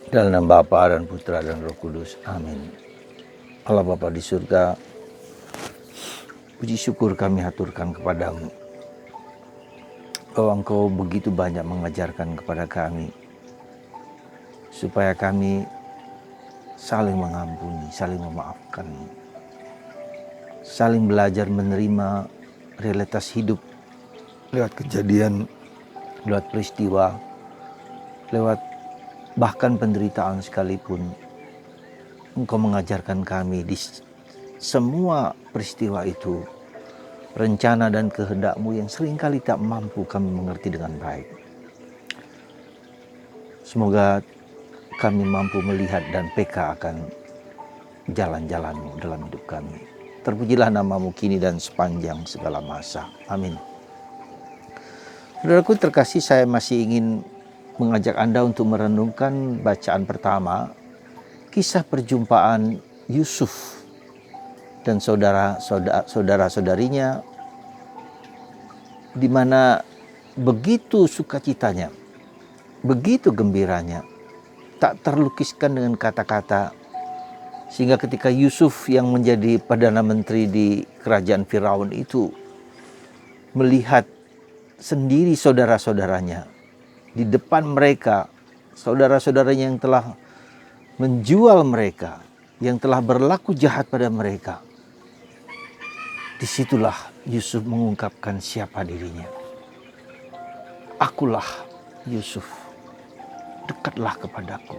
Dalam nama Bapa dan Putra dan Roh Kudus. Amin. Allah Bapa di surga, puji syukur kami haturkan kepadamu, bahwa Engkau begitu banyak mengajarkan kepada kami, supaya kami saling mengampuni, saling memaafkan, saling belajar menerima realitas hidup lewat kejadian, lewat peristiwa, lewat bahkan penderitaan sekalipun. Engkau mengajarkan kami di semua peristiwa itu rencana dan kehendak-Mu yang seringkali tak mampu kami mengerti dengan baik. Semoga kami mampu melihat dan peka akan jalan-jalan-Mu dalam hidup kami. Terpujilah nama-Mu kini dan sepanjang segala masa. Amin. Saudaraku terkasih, saya masih ingin mengajak Anda untuk merenungkan bacaan pertama, kisah perjumpaan Yusuf dan saudara-saudarinya, di mana begitu sukacitanya, begitu gembiranya, tak terlukiskan dengan kata-kata, sehingga ketika Yusuf yang menjadi Perdana Menteri di kerajaan Firaun itu melihat sendiri saudara-saudaranya di depan mereka, saudara-saudaranya yang telah menjual mereka, yang telah berlaku jahat pada mereka, disitulah Yusuf mengungkapkan siapa dirinya. Akulah Yusuf, dekatlah kepadaku.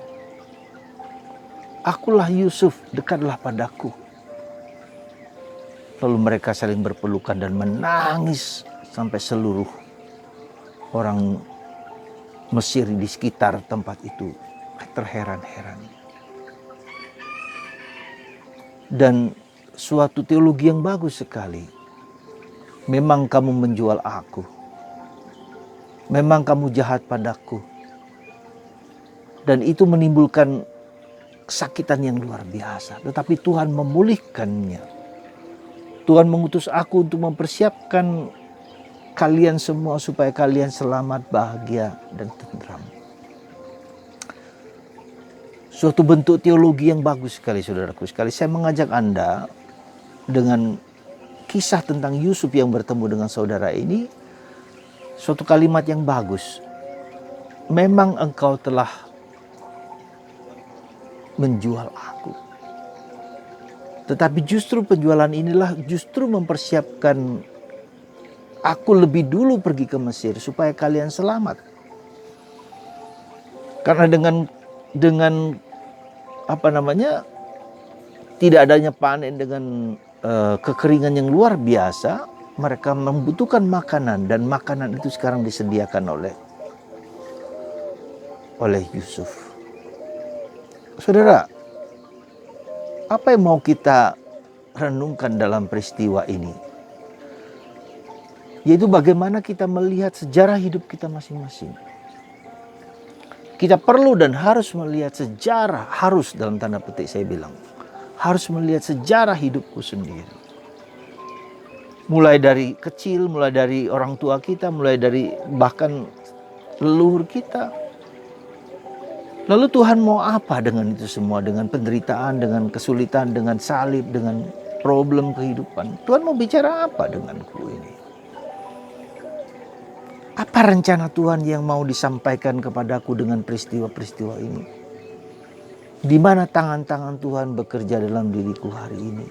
Akulah Yusuf, dekatlah padaku. Lalu mereka saling berpelukan dan menangis sampai seluruh orang Mesir di sekitar tempat itu terheran-heran. Dan suatu teologi yang bagus sekali. Memang kamu menjual aku. Memang kamu jahat padaku. Dan itu menimbulkan kesakitan yang luar biasa. Tetapi Tuhan memulihkannya. Tuhan mengutus aku untuk mempersiapkan kalian semua supaya kalian selamat, bahagia, dan tentram. Suatu bentuk teologi yang bagus sekali, saudaraku sekali. Saya mengajak Anda dengan kisah tentang Yusuf yang bertemu dengan saudara ini, suatu kalimat yang bagus. Memang engkau telah menjual aku. Tetapi justru penjualan inilah justru mempersiapkan aku lebih dulu pergi ke Mesir supaya kalian selamat. Karena dengan tidak adanya panen dengan kekeringan yang luar biasa, mereka membutuhkan makanan, dan makanan itu sekarang disediakan oleh Yusuf. Saudara, apa yang mau kita renungkan dalam peristiwa ini? Yaitu bagaimana kita melihat sejarah hidup kita masing-masing. Kita perlu dan harus melihat sejarah, harus dalam tanda petik saya bilang, harus melihat sejarah hidupku sendiri. Mulai dari kecil, mulai dari orang tua kita, mulai dari bahkan leluhur kita. Lalu Tuhan mau apa dengan itu semua? Dengan penderitaan, dengan kesulitan, dengan salib, dengan problem kehidupan. Tuhan mau bicara apa denganku ini? Apa rencana Tuhan yang mau disampaikan kepadaku dengan peristiwa-peristiwa ini? Di mana tangan-tangan Tuhan bekerja dalam diriku hari ini?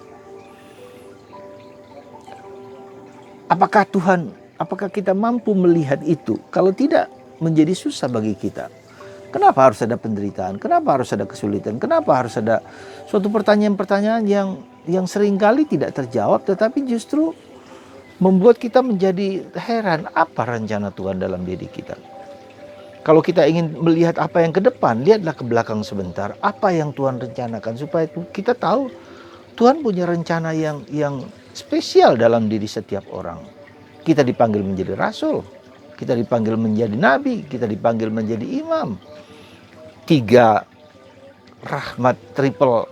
Apakah kita mampu melihat itu? Kalau tidak, menjadi susah bagi kita. Kenapa harus ada penderitaan? Kenapa harus ada kesulitan? Kenapa harus ada suatu pertanyaan-pertanyaan yang seringkali tidak terjawab, tetapi justru membuat kita menjadi heran, apa rencana Tuhan dalam diri kita. Kalau kita ingin melihat apa yang ke depan, lihatlah ke belakang sebentar. Apa yang Tuhan rencanakan, supaya kita tahu Tuhan punya rencana yang spesial dalam diri setiap orang. Kita dipanggil menjadi rasul, kita dipanggil menjadi nabi, kita dipanggil menjadi imam. 3 rahmat triple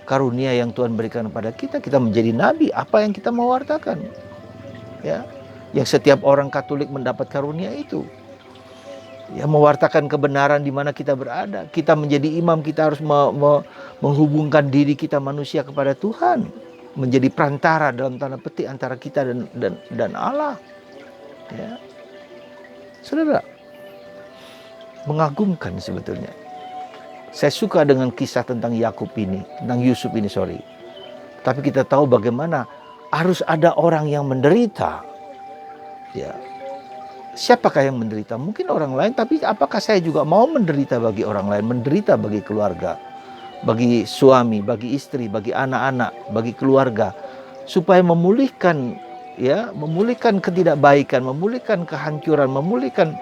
karunia yang Tuhan berikan kepada kita. Kita menjadi nabi, apa yang kita mau wartakan? Ya, yang setiap orang Katolik mendapat karunia itu. Ya, mewartakan kebenaran di mana kita berada. Kita menjadi imam, kita harus menghubungkan diri kita manusia kepada Tuhan, menjadi perantara dalam tanda petik antara kita dan Allah. Ya. Saudara, mengagumkan sebetulnya. Saya suka dengan kisah tentang Yusuf ini. Tapi kita tahu bagaimana harus ada orang yang menderita. Ya. Siapakah yang menderita? Mungkin orang lain, tapi apakah saya juga mau menderita bagi orang lain, menderita bagi keluarga, bagi suami, bagi istri, bagi anak-anak, bagi keluarga, supaya memulihkan ketidakbaikan, memulihkan kehancuran, memulihkan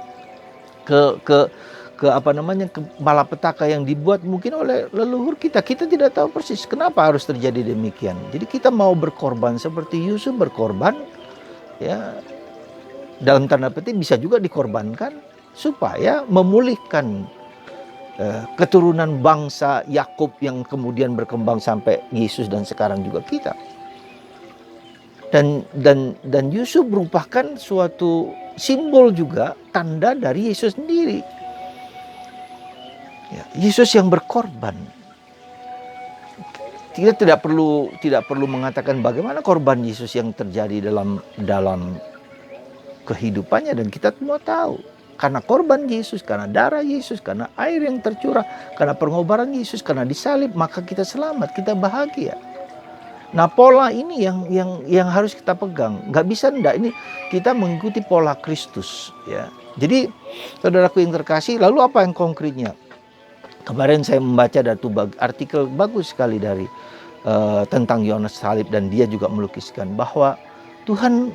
malapetaka yang dibuat mungkin oleh leluhur kita. Kita tidak tahu persis kenapa harus terjadi demikian. Jadi kita mau berkorban seperti Yusuf berkorban, ya. Dalam tanda petik bisa juga dikorbankan supaya memulihkan keturunan bangsa Yakub yang kemudian berkembang sampai Yesus dan sekarang juga kita. Dan Yusuf merupakan suatu simbol juga, tanda dari Yesus sendiri. Ya, Yesus yang berkorban. Kita tidak perlu mengatakan bagaimana korban Yesus yang terjadi dalam kehidupannya, dan kita semua tahu karena korban Yesus, karena darah Yesus, karena air yang tercurah, karena pengobaran Yesus, karena disalib, maka kita selamat, kita bahagia. Nah, pola ini yang harus kita pegang. Nggak bisa enggak, ini kita mengikuti pola Kristus, ya. Jadi saudaraku yang terkasih, lalu apa yang konkretnya? Kemarin saya membaca satu artikel bagus sekali dari tentang Yohanes salib, dan dia juga melukiskan bahwa Tuhan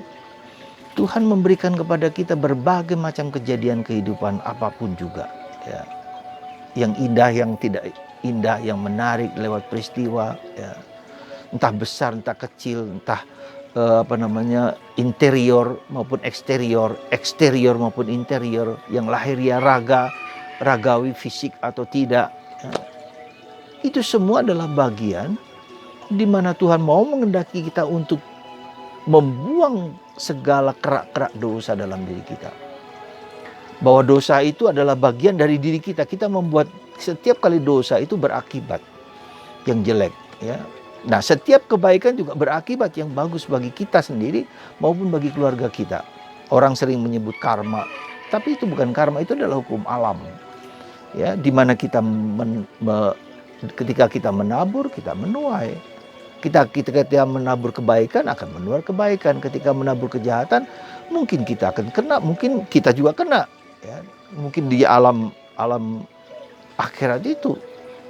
memberikan kepada kita berbagai macam kejadian kehidupan apapun juga, ya. Yang indah, yang tidak indah, yang menarik lewat peristiwa, ya. Entah besar, entah kecil, entah interior maupun eksterior maupun interior, yang lahiriah ragawi fisik atau tidak, ya. Itu semua adalah bagian di mana Tuhan mau mengendaki kita untuk membuang segala kerak-kerak dosa dalam diri kita. Bahwa dosa itu adalah bagian dari diri kita. Kita membuat setiap kali dosa itu berakibat yang jelek, ya. Nah, setiap kebaikan juga berakibat yang bagus bagi kita sendiri maupun bagi keluarga kita. Orang sering menyebut karma, tapi itu bukan karma, itu adalah hukum alam. Ya, di mana kita ketika kita menabur, kita menuai. Ketika menabur kebaikan akan menuai kebaikan. Ketika menabur kejahatan, mungkin kita akan kena, mungkin kita juga kena, ya. Mungkin di alam akhirat itu.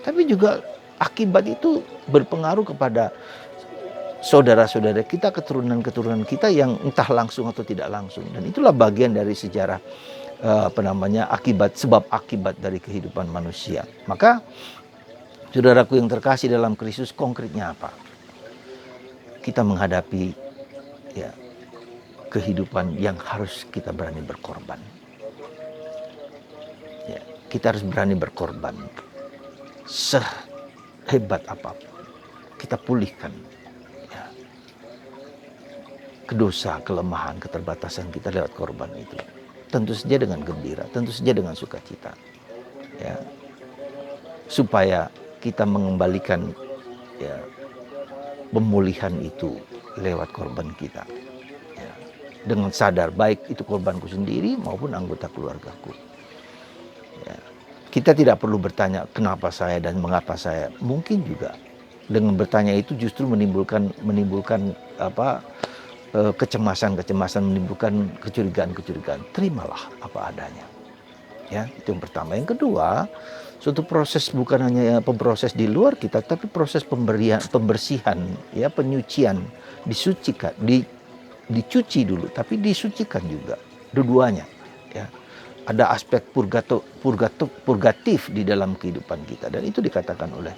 Tapi juga akibat itu berpengaruh kepada saudara-saudara kita, keturunan-keturunan kita yang entah langsung atau tidak langsung. Dan itulah bagian dari sejarah sebab akibat dari kehidupan manusia. Maka saudaraku yang terkasih dalam Kristus, konkretnya apa? Kita menghadapi, ya, kehidupan yang harus kita berani berkorban. Ya, kita harus berani berkorban. Sehebat apapun kita pulihkan, ya, kedosa, kelemahan, keterbatasan kita lewat korban itu. Tentu saja dengan gembira, tentu saja dengan sukacita, ya, supaya kita mengembalikan, ya, pemulihan itu lewat korban kita, ya, dengan sadar baik itu korbanku sendiri maupun anggota keluargaku, ya. Kita tidak perlu bertanya kenapa saya dan mengapa saya. Mungkin juga dengan bertanya itu justru menimbulkan kecemasan, menimbulkan kecurigaan. Terimalah apa adanya, ya. Itu yang pertama. Yang kedua, suatu proses bukan hanya proses di luar kita, tapi proses pembersihan, ya, penyucian, disucikan, dicuci dulu, tapi disucikan juga, dua-duanya, ya. Ada aspek purgatif di dalam kehidupan kita, dan itu dikatakan oleh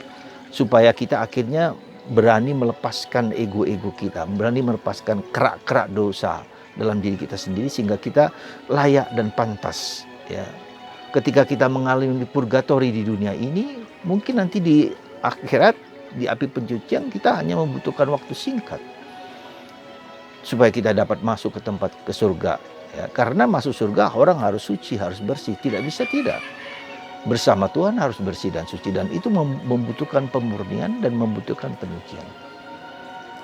supaya kita akhirnya berani melepaskan ego-ego kita, berani melepaskan kerak-kerak dosa dalam diri kita sendiri, sehingga kita layak dan pantas, ya. Ketika kita mengalami purgatori di dunia ini, mungkin nanti di akhirat, di api pencucian, kita hanya membutuhkan waktu singkat supaya kita dapat masuk ke surga, Ya, karena masuk surga orang harus suci, harus bersih. Tidak bisa tidak. Bersama Tuhan harus bersih dan suci. Dan itu membutuhkan pemurnian dan membutuhkan penyucian.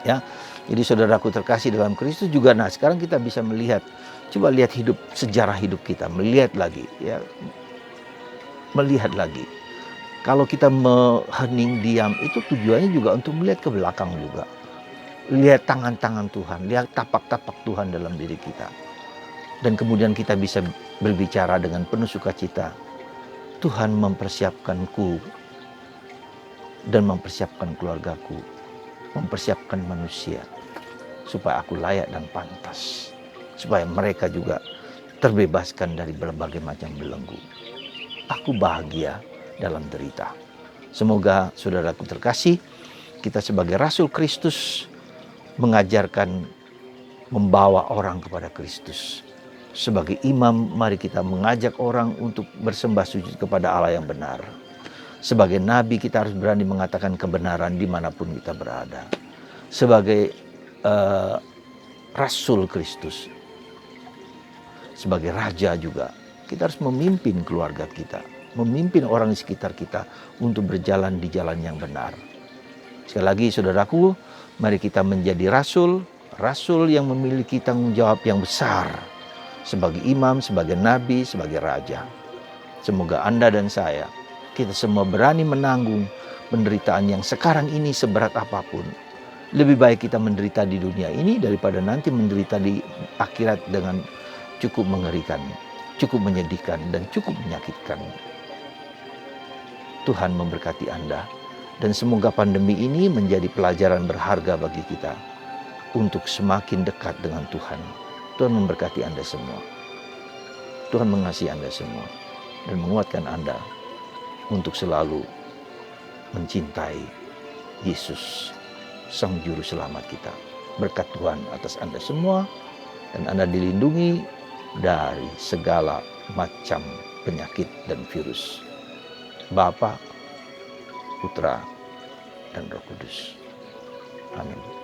Ya, jadi saudaraku terkasih dalam Kristus juga. Nah, sekarang kita bisa melihat, coba lihat sejarah hidup kita, melihat lagi, ya, melihat lagi. Kalau kita hening diam itu tujuannya juga untuk melihat ke belakang juga. Lihat tangan-tangan Tuhan, lihat tapak-tapak Tuhan dalam diri kita. Dan kemudian kita bisa berbicara dengan penuh sukacita. Tuhan mempersiapkanku dan mempersiapkan keluargaku, mempersiapkan manusia supaya aku layak dan pantas, supaya mereka juga terbebaskan dari berbagai macam belenggu. Aku bahagia dalam derita. Semoga saudaraku terkasih, kita sebagai Rasul Kristus mengajarkan, membawa orang kepada Kristus. Sebagai imam, mari kita mengajak orang untuk bersembah sujud kepada Allah yang benar. Sebagai nabi, kita harus berani mengatakan kebenaran dimanapun kita berada. Sebagai Rasul Kristus, sebagai raja juga, kita harus memimpin keluarga kita, memimpin orang di sekitar kita untuk berjalan di jalan yang benar. Sekali lagi saudaraku, mari kita menjadi rasul yang memiliki tanggung jawab yang besar. Sebagai imam, sebagai nabi, sebagai raja. Semoga Anda dan saya, kita semua berani menanggung penderitaan yang sekarang ini seberat apapun. Lebih baik kita menderita di dunia ini daripada nanti menderita di akhirat dengan cukup mengerikan, cukup menyedihkan, dan cukup menyakitkan. Tuhan memberkati Anda. Dan semoga pandemi ini menjadi pelajaran berharga bagi kita untuk semakin dekat dengan Tuhan. Tuhan memberkati Anda semua. Tuhan mengasihi Anda semua dan menguatkan Anda untuk selalu mencintai Yesus, Sang Juru Selamat kita. Berkat Tuhan atas Anda semua, dan Anda dilindungi dari segala macam penyakit dan virus. Bapa, Putra, dan Roh Kudus. Amin.